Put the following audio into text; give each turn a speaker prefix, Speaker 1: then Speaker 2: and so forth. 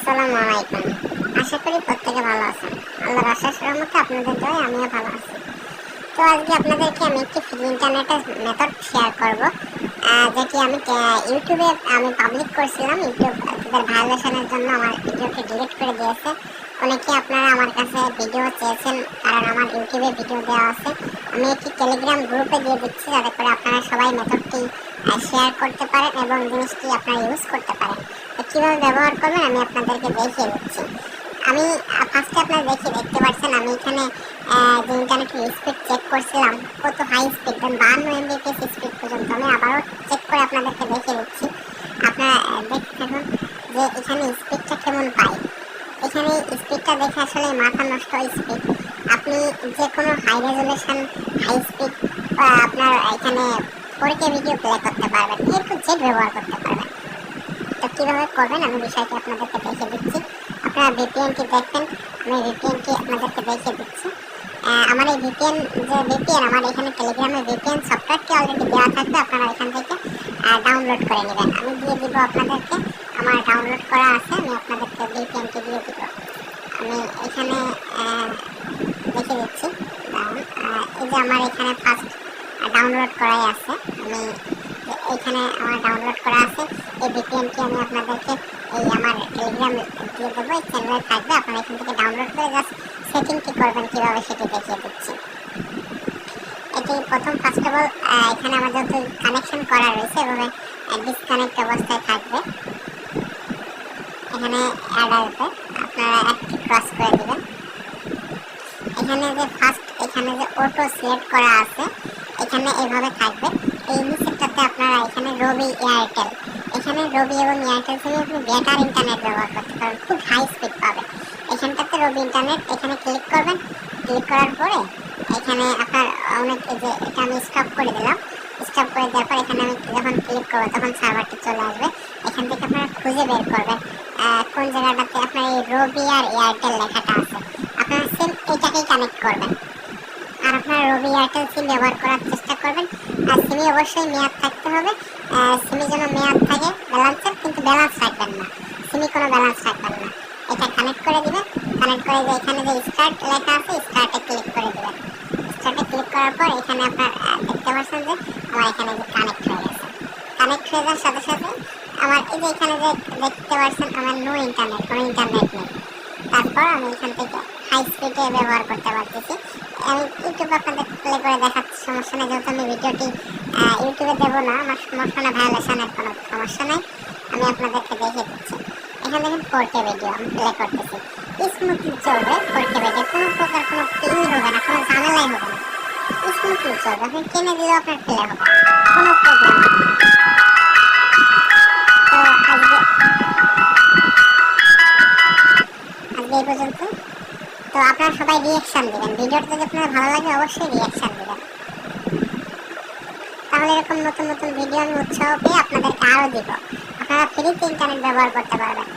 Speaker 1: আসসালামু আলাইকুম। আশা করি প্রত্যেকে ভালো আছেন। আল্লাহর অশেষ রহমতে আপনাদের দয়ায় আমিও ভালো আছি। তো আজকে আপনাদেরকে আমি একটি ফ্রি ইন্টারনেটের মেথড শেয়ার করব, যেটি আমি ইউটিউবে পাবলিক করছিলাম। ইউটিউব তাদের ভায়োলেশনের জন্য আমার ভিডিওকে ডিলিট করে দিয়েছে। অনেকে আপনারা আমার কাছে ভিডিও চেয়েছেন, কারণ আমার ইউটিউবে ভিডিও দেওয়া আছে। আমি একটি টেলিগ্রাম গ্রুপে দিয়ে দিচ্ছি, যাতে করে আপনারা সবাই মেথডটি শেয়ার করতে পারেন এবং জিনিসটি আপনারা ইউজ করতে পারেন। তো কীভাবে ব্যবহার করবেন আমি আপনাদেরকে দেখিয়ে দিচ্ছি। আমি ফার্স্টে আপনারা দেখতে পাচ্ছেন, আমি এখানে যে ইন্টারনেটের স্পিড চেক করছিলাম, কত হাই স্পিড, 52 MBPS স্পিড পর্যন্ত। আমি আবারও চেক করে আপনাদেরকে দেখিয়ে দিচ্ছি। আপনারা দেখতে থাকুন যে এখানে স্পিডটা কেমন পাই। এখানে স্পিডটা দেখে আসলে মাথা নষ্ট স্পিড। আপনি যে কোনো হাই রেজুলেশন, হাই স্পিড আপনার এখানে 4K ভিডিও প্লে করতে পারবেন, একটু জেড ব্যবহার করতে পারবেন। তো কীভাবে করবেন আমি বিষয়টি আপনাদেরকে দেখিয়ে দিচ্ছি। আপনারা ভিপিএনটি দেখবেন, আমি ভিপিএনটি আপনাদেরকে দেখিয়ে দিচ্ছি। আমার এই ভিপিএন আমার এখানে টেলিগ্রামে ভিপিএন সফটওয়্যারটি অলরেডি দেওয়া থাকবে, আপনারা এখান থেকে ডাউনলোড করে নেবেন। আমি দিয়ে দিব আপনাদেরকে, আমার ডাউনলোড করা আছে, আমি আপনাদেরকে ভিপিএনটি দিয়ে দিব। আমি এখানে দেখে দিচ্ছি। এই যে আমার এখানে ফার্স্ট ডাউনলোড করাই আছে, আমি এখানে আমার ডাউনলোড করা আছে। এই ভিপিএনটি আমি আপনাদেরকে এই আমার টেলিগ্রাম দিয়ে দেবো, এই চ্যানেলে থাকবে। আপনারা এখান থেকে ডাউনলোড করে জাস্ট সেটিংটি করবেন কীভাবে সেটি দেখিয়ে দিচ্ছি। এটি প্রথম ফার্স্ট অফ অল এখানে আমার যত কানেকশন করা রয়েছে এভাবে ডিসকানেক্ট অবস্থায় থাকবে। এখানে অ্যাড আসবে, আপনারা অ্যাডটি ক্রস করে দেবেন। এখানে যে ফার্স্ট এখানে যে অটো সিলেক্ট করা আছে, এখানে এইভাবে থাকবে। এই নিচেরটাতে আপনারা এখানে রবি এয়ারটেল, এখানে রবি এবং এয়ারটেল থেকে আপনি বেটার ইন্টারনেট ব্যবহার করতে পারেন, খুব হাই স্পিড পাবেন। এখানটাতে রবি ইন্টারনেট, এখানে ক্লিক করবেন। ক্লিক করার পরে এখানে আপনার অনেক, এই যে এটা আমি স্টপ করে দিলাম। স্টপ করে দেওয়ার পর এখানে আমি যখন ক্লিক করবো তখন সার্ভারটি চলে আসবে। এখান থেকে আপনারা খুঁজে বের করবেন কোন জায়গাটাতে আপনার এই রবি আর এয়ারটেল লেখাটা আছে। আপনারা সেম এইটাকেই কানেক্ট করবেন, আর আপনারা রবি এয়ারটেল সিম ব্যবহার করার চেষ্টা করবেন। আর সিমে অবশ্যই মেয়াদ থাকতে হবে, সিমে যেন মেয়াদ থাকে ব্যালেন্সের, কিন্তু ব্যালেন্স রাখবেন না, সিমে কোনো ব্যালেন্স রাখবেন না। এটা কানেক্ট করে দিবেন। কানেক্ট করে যে এখানে যে স্টার্ট লেখা আছে, স্টার্টে ক্লিক করে দিবেন। স্টার্টে ক্লিক করার পর এখানে আপনার দেখতে পাচ্ছেন যে আমার এখানে যে কানেক্ট হয়ে গেছে। কানেক্ট হয়ে যাওয়ার সাথে সাথে আমার এই যে এখানে যে দেখতে পাচ্ছেন আমার নো ইন্টারনেট, কোনো ইন্টারনেট নেই। তারপর আমি এখান থেকে হাই স্পিডে ব্যবহার করতে পারতেছি। আমি ইউটিউবে আপনাদের প্লে করে দেখাচ্ছি, সমস্যা নেই। যেহেতু আমি ভিডিওটি ইউটিউবে দেবো না, আমার সমস্যা নেই, ভায়োলেশনের কোনো সমস্যা নেই, আমি আপনাদেরকে দেখিয়ে দিচ্ছি। এখানে দেখেন 4K ভিডিও আমি প্লে করতেছি, স্মুথলি চলবে। 4K ভিডিও কোনো প্রকার কোনো প্লেই হবে না, কোনো ঝামেলাই হবে না, স্মুথলি চলবে। আপনি টেনে দিলেও আপনার প্লে হবে, কোনো প্রবলেম নেই। তো আজকে এই পর্যন্ত। তো আপনারা সবাই রিয়াকশান দেবেন, ভিডিওটা যদি আপনার ভালো লাগে অবশ্যই রিয়াকশান দেবেন, তাহলে এরকম নতুন নতুন ভিডিও আমি উৎসাহ পেয়ে আপনাদেরকে আরও দিব। আপনারা ফ্রিতে ইন্টারনেট ব্যবহার করতে পারবেন।